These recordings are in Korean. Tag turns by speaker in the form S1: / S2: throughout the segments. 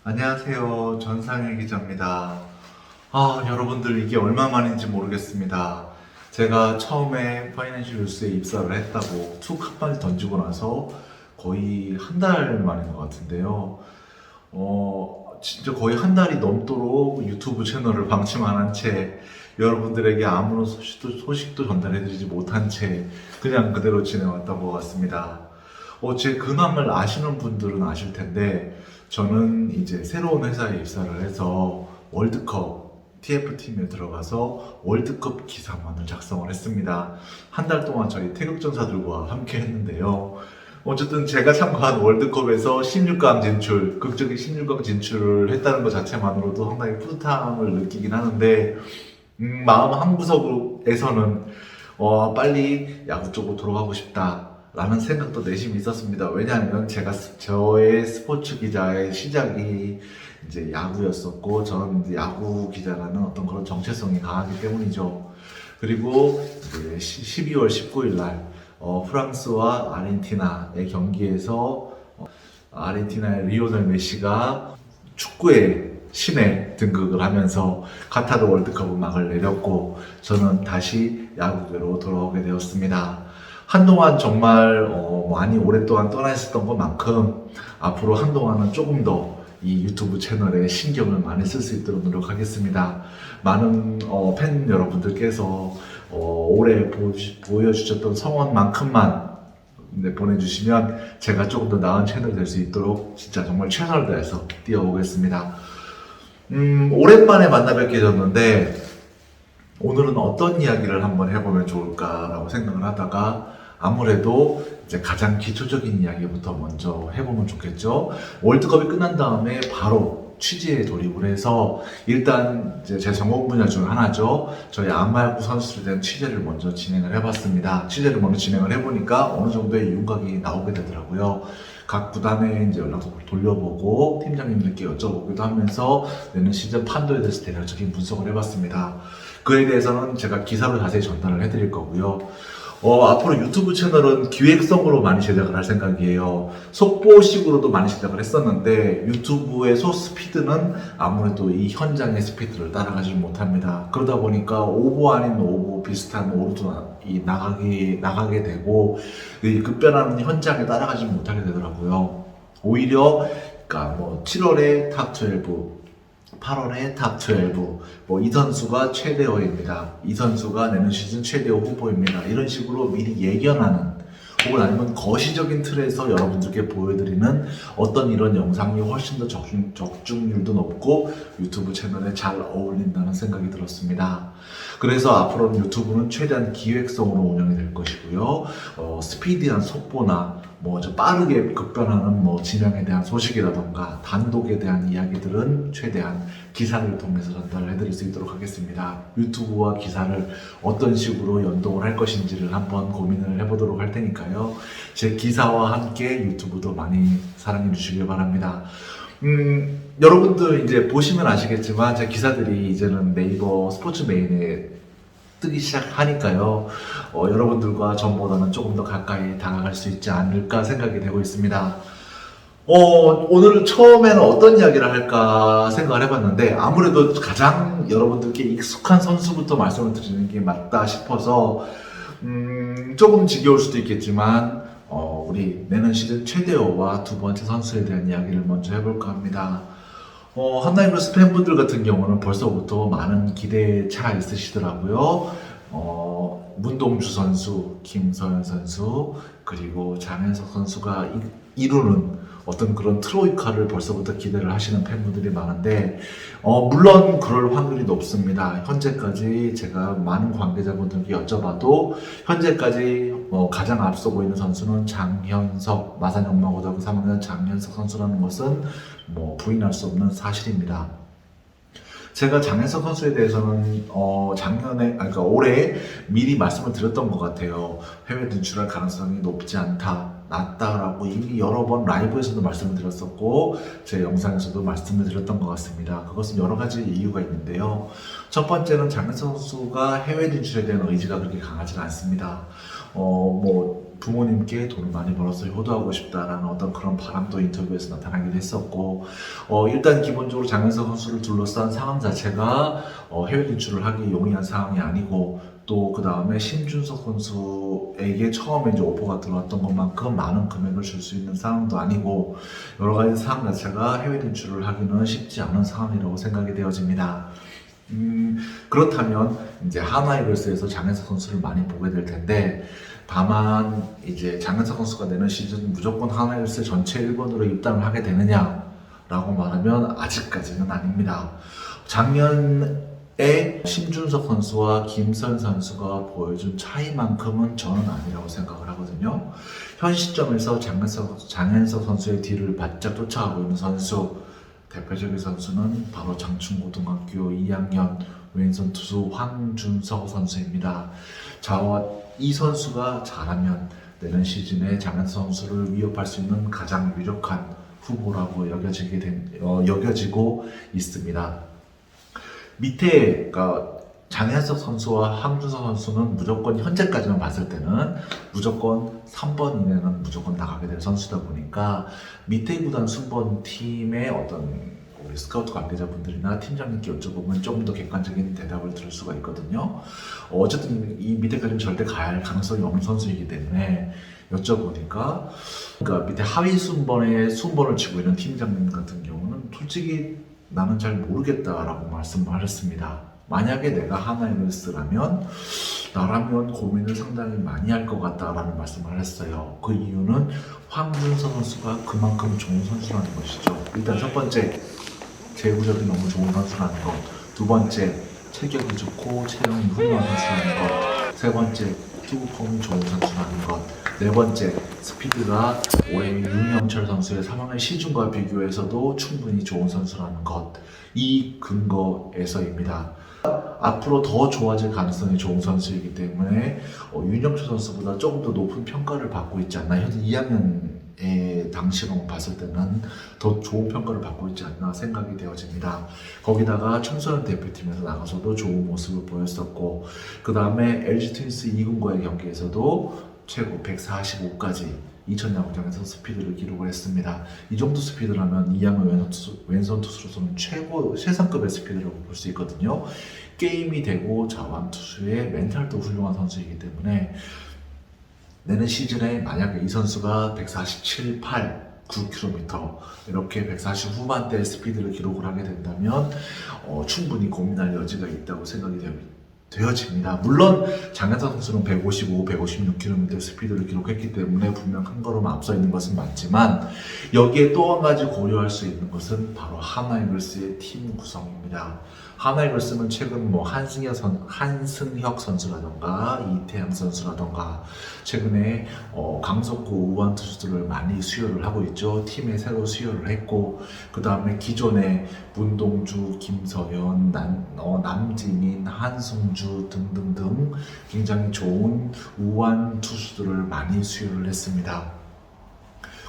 S1: 안녕하세요. 전상일 기자입니다. 여러분들 이게 얼마만인지 모르겠습니다. 제가 처음에 파이낸셜 뉴스에 입사를 했다고 툭 한마디 던지고 나서 거의 한 달 만인 것 같은데요. 진짜 거의 한 달이 넘도록 유튜브 채널을 방치만 한 채 여러분들에게 아무런 소식도 전달해드리지 못한 채 그냥 그대로 지내왔던 것 같습니다. 제 근황을 아시는 분들은 아실 텐데 저는 이제 새로운 회사에 입사를 해서 월드컵 TF팀에 들어가서 월드컵 기사만을 작성을 했습니다. 한 달 동안 저희 태극전사들과 함께 했는데요. 어쨌든 제가 참가한 월드컵에서 16강 진출, 극적인 16강 진출을 했다는 것 자체만으로도 상당히 뿌듯함을 느끼긴 하는데, 마음 한구석에서는 빨리 야구 쪽으로 돌아가고 싶다라는 생각도 내심이 있었습니다. 왜냐하면 저의 스포츠 기자의 시작이 이제 야구였었고, 저는 이제 야구 기자라는 어떤 그런 정체성이 강하기 때문이죠. 그리고 이제 12월 19일 날 프랑스와 아르헨티나의 경기에서 아르헨티나의 리오넬 메시가 축구의 신에 등극을 하면서 카타르 월드컵은 막을 내렸고 저는 다시 야구계로 돌아오게 되었습니다. 한동안 정말 많이 오랫동안 떠나 있었던 것만큼 앞으로 한동안은 조금 더 이 유튜브 채널에 신경을 많이 쓸 수 있도록 노력하겠습니다. 많은 팬 여러분들께서 올해 보여주셨던 성원만큼만 보내주시면 제가 조금 더 나은 채널이 될 수 있도록 진짜 정말 최선을 다해서 뛰어오겠습니다. 오랜만에 만나 뵙게 됐는데 오늘은 어떤 이야기를 한번 해보면 좋을까라고 생각을 하다가 아무래도 이제 가장 기초적인 이야기부터 먼저 해보면 좋겠죠. 월드컵이 끝난 다음에 바로 취재에 돌입을 해서 일단 이제 제 전공 분야 중 하나죠. 저희 안마야구 선수들에 대한 취재를 먼저 진행을 해봤습니다. 취재를 먼저 진행을 해보니까 어느 정도의 윤곽이 나오게 되더라고요. 각 구단에 이제 연락도 돌려보고 팀장님들께 여쭤보기도 하면서 내년 시즌 판도에 대해서 대략적인 분석을 해봤습니다. 그에 대해서는 제가 기사로 자세히 전달을 해드릴 거고요. 앞으로 유튜브 채널은 기획성으로 많이 제작을 할 생각이에요. 속보식으로도 많이 제작을 했었는데 유튜브의 소스피드는 아무래도 이 현장의 스피드를 따라가지 못합니다. 그러다 보니까 오보 아닌 오보 비슷한 오류도 나가게 되고 이 급변하는 현장에 따라가지 못하게 되더라고요. 오히려 그러니까 7월에 탑12 8월에 탑12, 이 선수가 최대어입니다. 이 선수가 내년 시즌 최대어 후보입니다. 이런 식으로 미리 예견하는 혹은 아니면 거시적인 틀에서 여러분들께 보여드리는 어떤 이런 영상이 훨씬 더 적중률도 높고 유튜브 채널에 잘 어울린다는 생각이 들었습니다. 그래서 앞으로는 유튜브는 최대한 기획성으로 운영이 될 것이고요. 스피디한 속보나 빠르게 급변하는 진영에 대한 소식이라던가 단독에 대한 이야기들은 최대한 기사를 통해서 전달을 해드릴 수 있도록 하겠습니다. 유튜브와 기사를 어떤 식으로 연동을 할 것인지를 한번 고민을 해보도록 할 테니까요. 제 기사와 함께 유튜브도 많이 사랑해 주시길 바랍니다. 여러분들 이제 보시면 아시겠지만 제 기사들이 이제는 네이버 스포츠 메인에 뜨기 시작하니까요. 여러분들과 전보다는 조금 더 가까이 다가갈 수 있지 않을까 생각이 되고 있습니다. 오늘 처음에는 어떤 이야기를 할까 생각을 해봤는데 아무래도 가장 여러분들께 익숙한 선수부터 말씀을 드리는 게 맞다 싶어서 조금 지겨울 수도 있겠지만 우리 내년 시즌 최대호와 두 번째 선수에 대한 이야기를 먼저 해볼까 합니다. 한나이글스 팬분들 같은 경우는 벌써부터 많은 기대차가 있으시더라고요. 문동주 선수, 김서현 선수, 그리고 장현석 선수가 이루는 어떤 그런 트로이카를 벌써부터 기대를 하시는 팬분들이 많은데, 물론 그럴 확률이 높습니다. 현재까지 제가 많은 관계자분들께 여쭤봐도, 현재까지 가장 앞서고 있는 선수는 장현석, 마산연마고등학교 3학년 장현석 선수라는 것은 부인할 수 없는 사실입니다. 제가 장현석 선수에 대해서는 그러니까 올해 미리 말씀을 드렸던 것 같아요. 해외 진출할 가능성이 높지 않다, 낮다라고 이미 여러 번 라이브에서도 말씀을 드렸었고 제 영상에서도 말씀을 드렸던 것 같습니다. 그것은 여러 가지 이유가 있는데요. 첫 번째는 장현석 선수가 해외 진출에 대한 의지가 그렇게 강하지는 않습니다. 부모님께 돈을 많이 벌어서 효도하고 싶다라는 어떤 그런 바람도 인터뷰에서 나타나기도 했었고, 일단 기본적으로 장현석 선수를 둘러싼 상황 자체가 해외 진출을 하기 용이한 상황이 아니고, 또 그 다음에 심준석 선수에게 처음에 이제 오퍼가 들어왔던 것만큼 많은 금액을 줄 수 있는 상황도 아니고, 여러 가지 상황 자체가 해외 진출을 하기는 쉽지 않은 상황이라고 생각이 되어집니다. 그렇다면 이제 하나이글스에서 장현석 선수를 많이 보게 될 텐데, 다만 이제 장현석 선수가 내는 시즌 무조건 하나이글스 전체 1번으로 입단을 하게 되느냐라고 말하면 아직까지는 아닙니다. 작년에 심준석 선수와 김선 선수가 보여준 차이만큼은 저는 아니라고 생각을 하거든요. 현 시점에서 장현석 선수의 뒤를 바짝 쫓아가고 있는 선수, 대표적인 선수는 바로 장충고등학교 2학년 왼손 투수 황준석 선수입니다. 이 선수가 잘하면 내년 시즌에 장현석 선수를 위협할 수 있는 가장 유력한 후보라고 여겨지고 있습니다. 밑에 장현석 선수와 황준석 선수는 무조건 현재까지만 봤을 때는 무조건 3번 이내는 무조건 나가게 될 선수다 보니까 밑에 구단 순번 팀의 어떤 우리 스카우트 관계자분들이나 팀장님께 여쭤보면 좀 더 객관적인 대답을 들을 수가 있거든요. 어쨌든 이 밑에까지는 절대 갈 가능성이 없는 선수이기 때문에 여쭤보니까, 그러니까 밑에 하위 순번에 순번을 쥐고 있는 팀장님 같은 경우는 솔직히 나는 잘 모르겠다라고 말씀을 하셨습니다. 만약에 내가 하나이글스라면 나라면 고민을 상당히 많이 할 것 같다라는 말씀을 했어요. 그 이유는 황준석 선수가 그만큼 좋은 선수라는 것이죠. 일단 첫 번째, 제구력이 너무 좋은 선수라는 것. 두 번째, 체격이 좋고 체형이 훌륭한 선수라는 것. 세 번째, 투구폼이 좋은 선수라는 것. 네 번째, 스피드가 올해 윤영철 선수의 3학년 시즌과 비교해서도 충분히 좋은 선수라는 것. 이 근거에서입니다. 앞으로 더 좋아질 가능성이 좋은 선수이기 때문에 윤영철 선수보다 조금 더 높은 평가를 받고 있지 않나. 현재 2학년의 당시로 봤을 때는 더 좋은 평가를 받고 있지 않나 생각이 되어집니다. 거기다가 청소년 대표팀에서 나가서도 좋은 모습을 보였었고, 그 다음에 LG 트윈스 2군과의 경기에서도 최고 145까지 인천 야구장에서 스피드를 기록을 했습니다. 이 정도 스피드라면 이양의 왼손 투수로서는 최상급의 스피드라고 볼 수 있거든요. 게임이 되고 자완 투수의 멘탈도 훌륭한 선수이기 때문에 내년 시즌에 만약에 이 선수가 147, 8, 9km 이렇게 140 후반대의 스피드를 기록을 하게 된다면 충분히 고민할 여지가 있다고 생각이 되어집니다. 물론 장현석 선수는 155, 156km 스피드를 기록했기 때문에 분명 한 걸음 앞서 있는 것은 맞지만, 여기에 또 한 가지 고려할 수 있는 것은 바로 하나이글스의 팀 구성입니다. 하나이글스는 최근 한승혁 선수라던가 이태양 선수라던가 최근에 강석구 우완 투수들을 많이 수혈을 하고 있죠. 팀에 새로 수혈을 했고, 그 다음에 기존에 문동주, 김서현, 남지민, 한승주 등등등 굉장히 좋은 우완 투수들을 많이 수혈을 했습니다.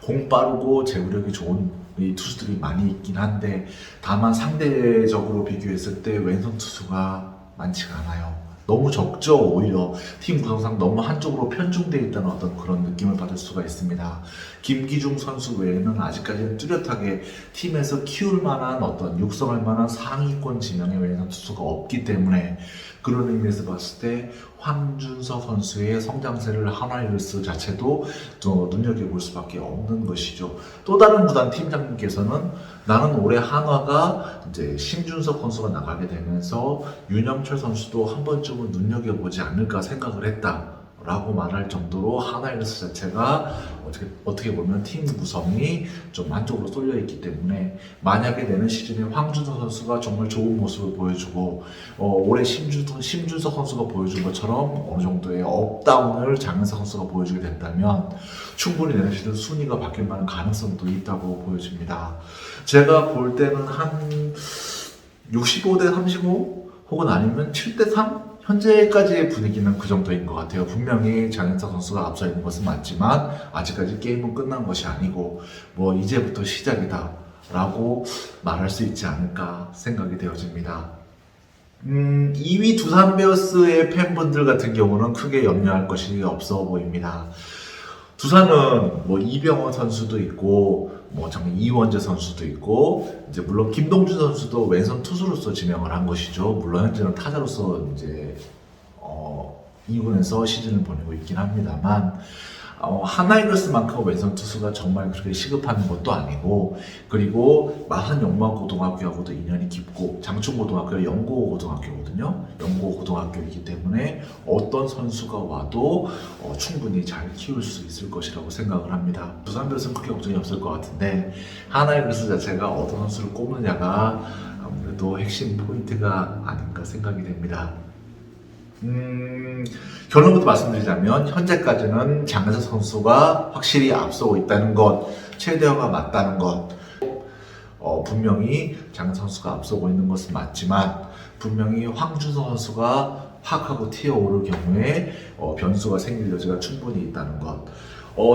S1: 공 빠르고 제구력이 좋은 이 투수들이 많이 있긴 한데, 다만 상대적으로 비교했을 때 왼손 투수가 많지가 않아요. 너무 적죠. 오히려 팀 구성상 너무 한쪽으로 편중되어 있다는 어떤 그런 느낌을 받을 수가 있습니다. 김기중 선수 외에는 아직까지는 뚜렷하게 팀에서 키울 만한 어떤 육성할 만한 상위권 진영의 왼손 투수가 없기 때문에, 그런 의미에서 봤을 때 황준석 선수의 성장세를 하나이글스 자체도 또 눈여겨볼 수밖에 없는 것이죠. 또 다른 구단 팀장님께서는 나는 올해 한화가 이제 심준석 선수가 나가게 되면서 윤영철 선수도 한 번쯤은 눈여겨보지 않을까 생각을 했다라고 말할 정도로 하나이글스 자체가 어떻게 보면 팀 구성이 좀 한쪽으로 쏠려 있기 때문에, 만약에 내년 시즌에 황준석 선수가 정말 좋은 모습을 보여주고 올해 심준석 선수가 보여준 것처럼 어느 정도의 업다운을 장현석 선수가 보여주게 된다면 충분히 내년 시즌 순위가 바뀔 만한 가능성도 있다고 보여집니다. 제가 볼 때는 한 65대 35 혹은 아니면 7대 3? 현재까지의 분위기는 그 정도인 것 같아요. 분명히 장현석 선수가 앞서 있는 것은 맞지만 아직까지 게임은 끝난 것이 아니고 이제부터 시작이다 라고 말할 수 있지 않을까 생각이 되어집니다. 2위 두산 베어스의 팬분들 같은 경우는 크게 염려할 것이 없어 보입니다. 두산은 뭐 이병헌 선수도 있고 뭐 정말 이원재 선수도 있고 이제 물론 김동준 선수도 왼손 투수로서 지명을 한 것이죠. 물론 현재는 타자로서 이제 2군에서 시즌을 보내고 있긴 합니다만 하나이글스만큼 왼손 투수가 정말 그렇게 시급한 것도 아니고, 그리고 마산 영마고등학교하고도 인연이 깊고 장충고등학교가 영고고등학교거든요. 영고고등학교이기 때문에 어떤 선수가 와도 충분히 잘 키울 수 있을 것이라고 생각을 합니다. 두산 베어스는 크게 걱정이 없을 것 같은데 하나이글스 자체가 어떤 선수를 꼽느냐가 아무래도 핵심 포인트가 아닌가 생각이 됩니다. 결론부터 말씀드리자면 현재까지는 장현석 선수가 확실히 앞서고 있다는 것, 최대화가 맞다는 것, 분명히 장현석 선수가 앞서고 있는 것은 맞지만 분명히 황준서 선수가 확 하고 튀어오를 경우에 변수가 생길 여지가 충분히 있다는 것.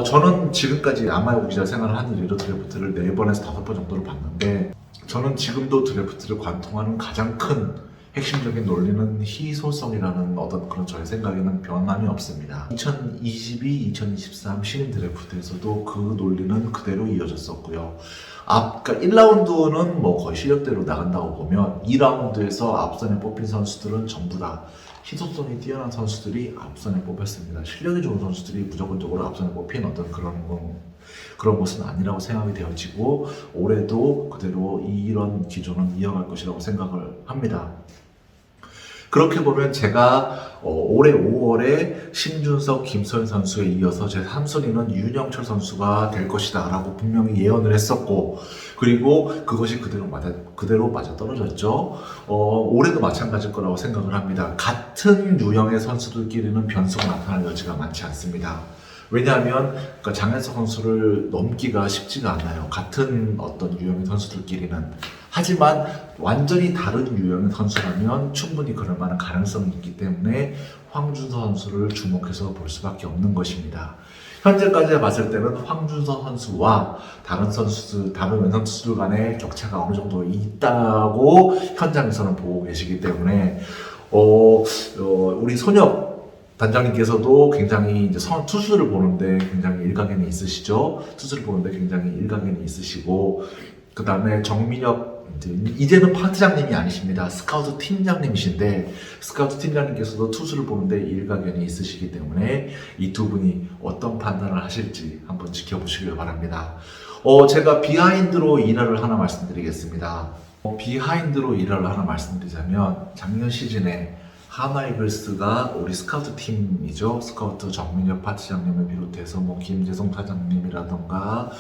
S1: 저는 지금까지 아마이오 기자 생활을 한 이래로 드래프트를 4번에서 5번 정도를 봤는데 저는 지금도 드래프트를 관통하는 가장 큰 핵심적인 논리는 희소성이라는 어떤 그런 저의 생각에는 변함이 없습니다. 2022, 2023 신인 드래프트에서도 그 논리는 그대로 이어졌었고요. 그러니까 1라운드는 뭐 거의 실력대로 나간다고 보면 2라운드에서 앞선에 뽑힌 선수들은 전부 다 희소성이 뛰어난 선수들이 앞선에 뽑혔습니다. 실력이 좋은 선수들이 무조건적으로 앞선에 뽑힌 어떤 그런 것은 아니라고 생각이 되어지고 올해도 그대로 이런 기조는 이어갈 것이라고 생각을 합니다. 그렇게 보면 제가 올해 5월에 심준석, 김소연 선수에 이어서 제 3순위는 윤영철 선수가 될 것이다 라고 분명히 예언을 했었고, 그리고 그것이 그대로 맞아 떨어졌죠. 올해도 마찬가지일 거라고 생각을 합니다. 같은 유형의 선수들끼리는 변수가 나타날 여지가 많지 않습니다. 왜냐하면 그러니까 장현석 선수를 넘기가 쉽지가 않아요. 같은 어떤 유형의 선수들끼리는. 하지만 완전히 다른 유형의 선수라면 충분히 그럴 만한 가능성이 있기 때문에 황준서 선수를 주목해서 볼 수밖에 없는 것입니다. 현재까지 봤을 때는 황준서 선수와 다른 왼손 투수들 간의 격차가 어느 정도 있다고 현장에서는 보고 계시기 때문에 우리 손혁 단장님께서도 굉장히 이제 투수를 보는데 굉장히 일가견이 있으시죠. 투수를 보는데 굉장히 일가견이 있으시고, 그 다음에 정민혁 이제는 파트장님이 아니십니다. 스카우트 팀장님이신데 스카우트 팀장님께서도 투수를 보는데 일가견이 있으시기 때문에 이 두 분이 어떤 판단을 하실지 한번 지켜보시길 바랍니다. 제가 비하인드로 일화를 하나 말씀드리겠습니다. 비하인드로 일화를 하나 말씀드리자면 작년 시즌에 하나이글스가 우리 스카우트 팀이죠. 스카우트 정민혁 파트장님을 비롯해서 뭐 김재성 사장님이라던가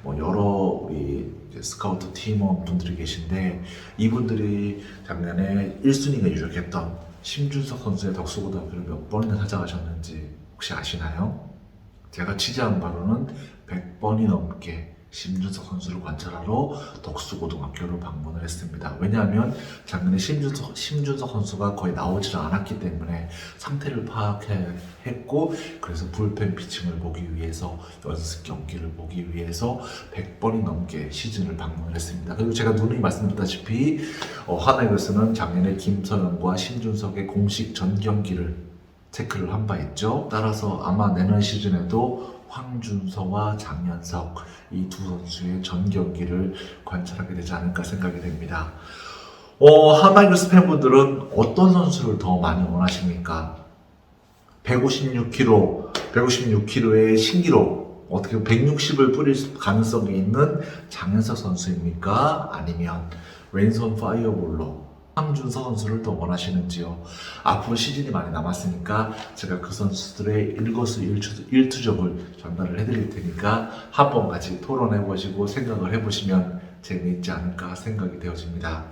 S1: 뭐 여러 우리 스카우트 팀원 분들이 계신데 이분들이 작년에 1순위가 유력했던 심준석 선수의 덕수고등학교를 몇 번이나 찾아가셨는지 혹시 아시나요? 제가 취재한 바로는 100번이 넘게 심준석 선수를 관찰하러 덕수고등학교를 방문을 했습니다. 왜냐하면 작년에 심준석 선수가 거의 나오질 않았기 때문에 상태를 파악했고, 그래서 불펜 피칭을 보기 위해서 연습 경기를 보기 위해서 100번이 넘게 시즌을 방문을 했습니다. 그리고 제가 누누이 말씀드렸다시피 하나이글스는 작년에 김서영과 심준석의 공식 전 경기를 체크를 한 바 있죠. 따라서 아마 내년 시즌에도 황준서와 장현석 이 두 선수의 전 경기를 관찰하게 되지 않을까 생각이 됩니다. 하나이글스 팬분들은 어떤 선수를 더 많이 원하십니까? 156kg의 신기록, 어떻게 보면 160을 뿌릴 가능성이 있는 장현석 선수입니까? 아니면 왼손 파이어볼로 황준서 선수를 더 원하시는지요? 앞으로 시즌이 많이 남았으니까 제가 그 선수들의 일거수일투족을 전달을 해드릴 테니까 한번 같이 토론해보시고 생각을 해보시면 재미있지 않을까 생각이 되어집니다.